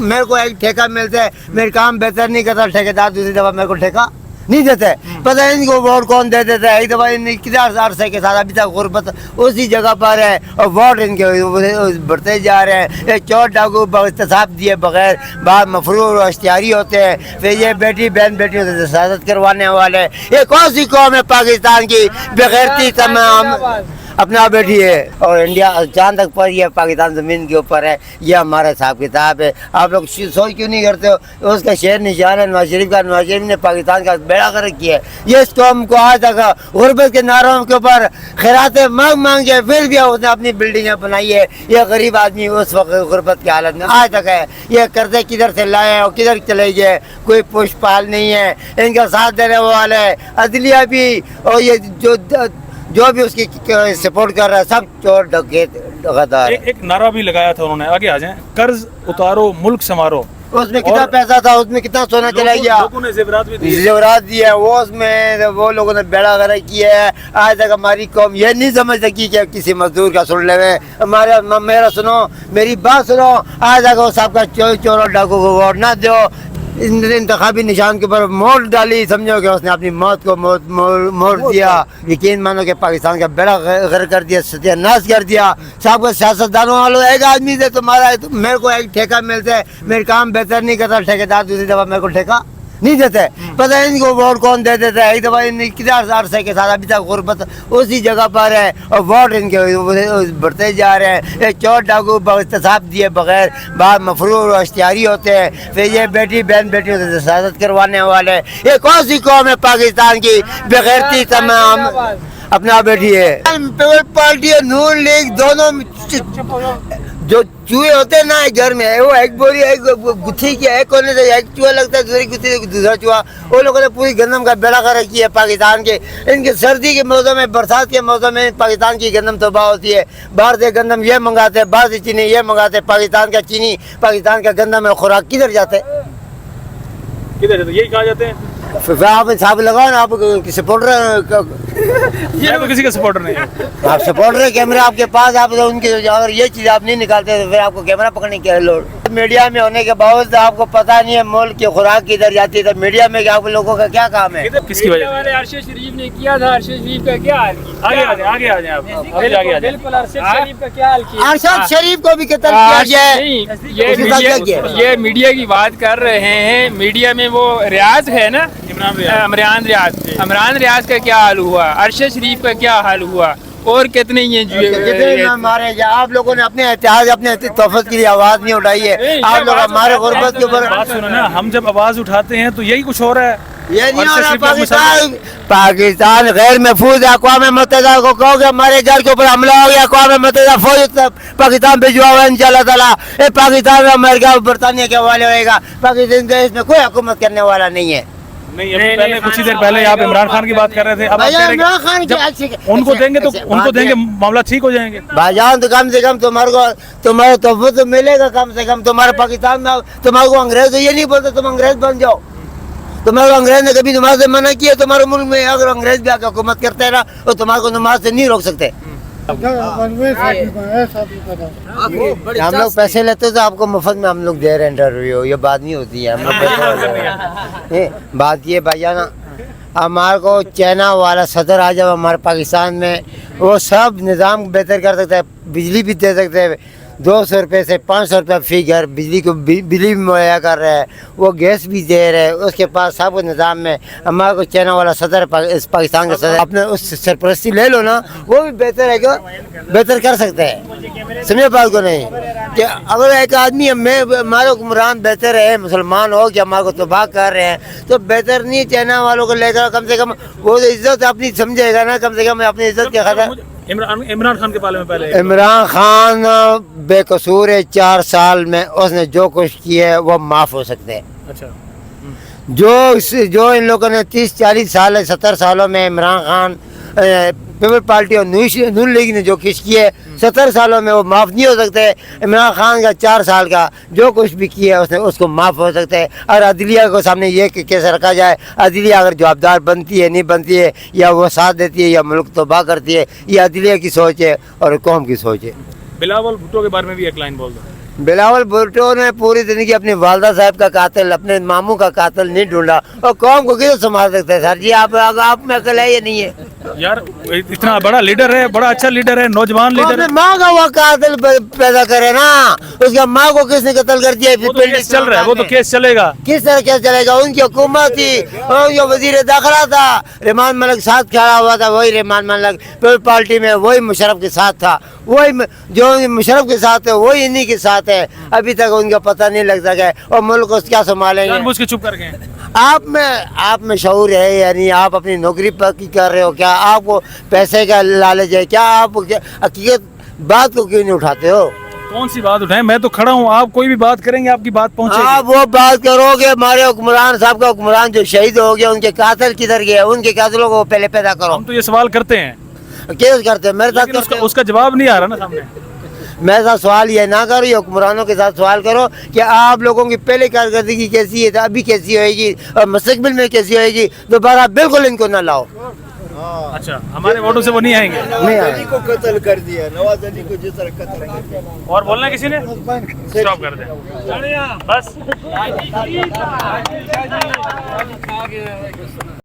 मेरे को एक ठेका मिलता है, मेरे काम बेहतर नहीं करता ठेकेदार, दूसरी दफा मेरे को ठेका नहीं देते। पता है इनको वोट कौन दे देता है। एक दफा कितना अरसे के साथ अभी तक गुर्बत उसी जगह पर है और वोट इनके बढ़ते जा रहे हैं। ये चोर डाकू इस्तेसाब दिए बगैर बाहर मफरूर और अश्तियारी होते हैं। फिर ये बेटी बहन बेटियों से शहादत करवाने वाले, ये कौन सी कौम है पाकिस्तान की बेगैरती तमाम अपना बैठी है। और इंडिया चांद तक पर ये पाकिस्तान ज़मीन के ऊपर है, ये हमारा हिसाब किताब है। आप लोग सोच क्यों नहीं करते हो? उसका शेर निशान है नवाज शरीफ का। नवाज शरीफ ने पाकिस्तान का बेड़ा कर किया है। ये इस कौम को आज तक गुर्बत के नारों के ऊपर खैरातें मांग मांग के फिर भी उसने अपनी बिल्डिंगें बनाई है। ये गरीब आदमी उस वक्त गुर्बत की हालत में आज तक है। ये कर्जे किधर से लाए और किधर चले गए, कोई पुष्पाल नहीं है। इनका साथ देने वाले अदलिया भी और ये जो भी उसकी सपोर्ट कर रहा है सब चोर डकैत। एक नारा भी लगाया था उन्होंने, आगे आ जाएं, कर्ज उतारो मुल्क संवारो। उसमें कितना पैसा था, उसमें कितना सोना चला गया, लोगों ने जेवरात भी दिए, जेवरात दिया वो, उसमें वो लोगों ने बेड़ा गर्क किया है। आज तक हमारी कौम ये नहीं समझ सकी कि किसी मजदूर का सुन ले। हमारा मेरा सुनो, मेरी बात सुनो, आज तक वो सबका चोर डाकू को वोट ना दो। इंतखाबी निशान के ऊपर मोड़ डाली, समझो कि उसने अपनी मौत को मोड़ दिया। यकीन मानो कि पाकिस्तान का बेड़ा गर्क कर दिया, सत्यानाश कर दिया। सबको सियासतदानों वालों एक आदमी से तुम्हारा मेरे को एक ठेका मिलता है, मेरे काम बेहतर नहीं करता ठेकेदार, दूसरी दफा मेरे को ठेका नहीं देते। पता है इनको वोट कौन दे देता है। एक दफा कितना अरसे के साथ अभी तक गुर्बत उसी जगह पर है और वोट इनके बढ़ते जा रहे हैं। ये चोर डाकू इस्तेसाब दिए बगैर बाहर मफरूर और अश्तियारी होते हैं। फिर ये बेटी बहन बेटियों से शहादत करवाने वाले, ये कौन सी कौम है पाकिस्तान की बेगैरती तमाम अपना बैठी है। पीपल पार्टी और नून लीग दोनों जो चूहे होते हैं ना घर में, वो एक बोरी एक गुत्थी की एक कोने से एक चूहा लगता है, दूसरी गुत्थी से दूसरा चूहा। वो लोगों ने पूरी गंदम का बेड़ा कर रखी है पाकिस्तान के। इनके सर्दी के मौसम में, बरसात के मौसम में पाकिस्तान की गंदम तबाह होती है। बाहर से गंदम ये मंगाते हैं, बाहर से चीनी ये मंगाते। पाकिस्तान का चीनी, पाकिस्तान का गंदम है, खुराक किधर जाते हैं? किधर जाते? यही कहा जाते हैं। फिर आप हिसाब लगाओ ना, आप सपोर्टर ये तो किसी का सपोर्टर नहीं है। आप सपोर्टर कैमरा आपके पास, आप उनके अगर ये चीज आप नहीं निकालते तो फिर आपको कैमरा पकड़ने की लोड़। मीडिया में होने के बावजूद आपको पता नहीं है मुल्क की खुराक किधर जाती है, तो मीडिया में आप लोगों का क्या काम है? किसकी वजह से? अरशद शरीफ ने किया था, अरशद शरीफ का क्या हाल किया? आगे आ जाए, आगे आ जाए आप, बिल्कुल अरशद शरीफ का क्या हाल किया? अरशद शरीफ को भी कत्ल किया गया है। ये मीडिया की बात कर रहे हैं। मीडिया में वो रियाज है ना, इमरान रियाज का क्या हाल हुआ? अरशद शरीफ का क्या हाल हुआ? और कितने ये मारे गए। आप लोगों ने अपने इतिहास, अपने तोहफत के लिए आवाज नहीं उठाई है। आप लोग हमारे गुर्बत के ऊपर बात सुनो ना, हम जब आवाज उठाते हैं तो यही कुछ हो रहा है। ये नहीं हो रहा। पाकिस्तान गैर महफूज है। अक़वाम मुत्तहिदा को कहोगे हमारे घर के ऊपर हमला हो गया, अक़वाम मुत्तहिदा फौज पाकिस्तान भिजवा हुआ इंशाअल्लाह ताला। पाकिस्तान में अमेरिका और बरतानिया के हवाले होएगा। पाकिस्तान देश में कोई हुकूमत करने वाला नहीं है। नहीं, पहले कुछ ही देर पहले आप इमरान खान की बात कर रहे थे। अब आप कह रहे हैं उनको देंगे तो उनको देंगे मामला ठीक हो जाएंगे। भाईजान तो कम से कम तुम्हारा तोहफा तो मिलेगा। कम से कम तुम्हारे पाकिस्तान में तुम्हारे को अंग्रेज ये नहीं बोलते तुम अंग्रेज बन जाओ। तुम्हारे अंग्रेज ने कभी नमाज से मना किया? तुम्हारे मुल्क में अगर अंग्रेज भी आकर हुकूमत करते हैं ना तो तुम्हारे को नमाज से नहीं रोक सकते। हम लोग पैसे लेते तो आपको मुफ्त में हम लोग दे रहे हैं इंटरव्यू, ये बात नहीं होती है। हम लोग बात ये भाईजान, हमारे को चाइना वाला सदर आ जाए हमारे पाकिस्तान में, वो सब निज़ाम बेहतर कर सकता है। बिजली भी दे सकते हैं, 200 रुपये से 500 रुपये फी घर बिजली को बिजली भी मुहैया कर रहे हैं, वो गैस भी दे रहे हैं। उसके पास सब निज़ाम में हमारे को चाइना वाला सदर इस पाकिस्तान का सदर अपने उस सरपरस्ती ले लो ना, वो भी बेहतर है, क्यों बेहतर कर सकते हैं। समझे बात को? नहीं कि अगर एक आदमी हमारे हुक्मरान बेहतर है, मुसलमान हो कि हमारे को तबाह कर रहे हैं तो बेहतर नहीं चाइना वालों को लेकर कम से कम वो इज्जत अपनी समझेगा ना, कम से कम अपनी इज्जत के खतर। इमरान खान के बारे में पहले इमरान खान बेकसूर है। 4 साल में उसने जो कुछ किया है वो माफ़ हो सकते हैं। अच्छा, जो इन लोगों ने 30-40 साल 70 सालों में इमरान खान पीपल पार्टी और नून लीग ने जो कुछ किया है 70 सालों में वो माफ़ नहीं हो सकते। इमरान खान का 4 साल का जो कुछ भी किया है उसने उसको माफ़ हो सकता है। और अदलिया को सामने ये केस रखा जाए, अदलिया अगर जवाबदार बनती है नहीं बनती है, या वो साथ देती है या मुल्क तबाह करती है, ये अदलिया की सोच है और कौम की सोच है। बिलावल भुट्टो के बारे में भी एक लाइन बोल दो। बिलावल भुट्टो ने पूरी जिंदगी अपनी वालदा साहब का कातिल, अपने मामू का कातिल नहीं ढूंढा, और कौम को किधर संभाल सकते हैं सर जी? आप में अकल है या नहीं है? यार इतना बड़ा लीडर है, बड़ा अच्छा लीडर है, नौजवान लीडर है। अपने माँ का वो कातिल पैदा करे ना, उसका माँ को किसने कत्ल कर दिया? वो तो केस चल रहा है, वो तो केस चलेगा। किस तरह केस चलेगा? उनकी हुकूमत थी, उनका वजीर दाखिला था, रहमान मलिक साथ खड़ा हुआ था, वही रहमान मलिक पीपल्स पार्टी में वही मुशर्रफ के साथ था, वही जो मुशर्रफ के साथ है वही इन्हीं के साथ है। अभी तक उनका पता नहीं लग सका है, और मुल्क को क्या संभालेंगे? जानबूझ के चुप कर गए। आप में शऊर है यानी आप अपनी नौकरी पर की कर रहे हो क्या? आपको पैसे का लालच है क्या? आप हकीकत बात को क्यों नहीं उठाते हो? कौन सी बात उठाएं? मैं तो खड़ा हूँ, आप कोई भी बात करेंगे आपकी बात पहुंचेगी। आप वो बात करोगे, हमारे हुक्मरान साहब का हुक्मरान जो शहीद हो गया, उनके कातिल किधर गए? उनके कातिलों को पहले पैदा करो। हम तो ये सवाल करते हैं, केस करते हैं मेरे साथ लेकिन करते उसका जवाब नहीं आ रहा ना सामने। मेरे साथ सवाल ये ना करो, ये हुक्मरानों के साथ सवाल करो कि आप लोगों की पहले कारकर्दगी कैसी है, अभी कैसी होएगी और मुस्तकबिल में कैसी होएगी। दोबारा बिल्कुल इनको ना लाओ। अच्छा, हमारे वोटों से वो नहीं आएंगे। नहीं आएंगे। को कत्ल कर दिया, नवाज अली को जिस तरह कत्ल कर दिया। और बोलना है किसी ने? स्टॉप कर दे बस।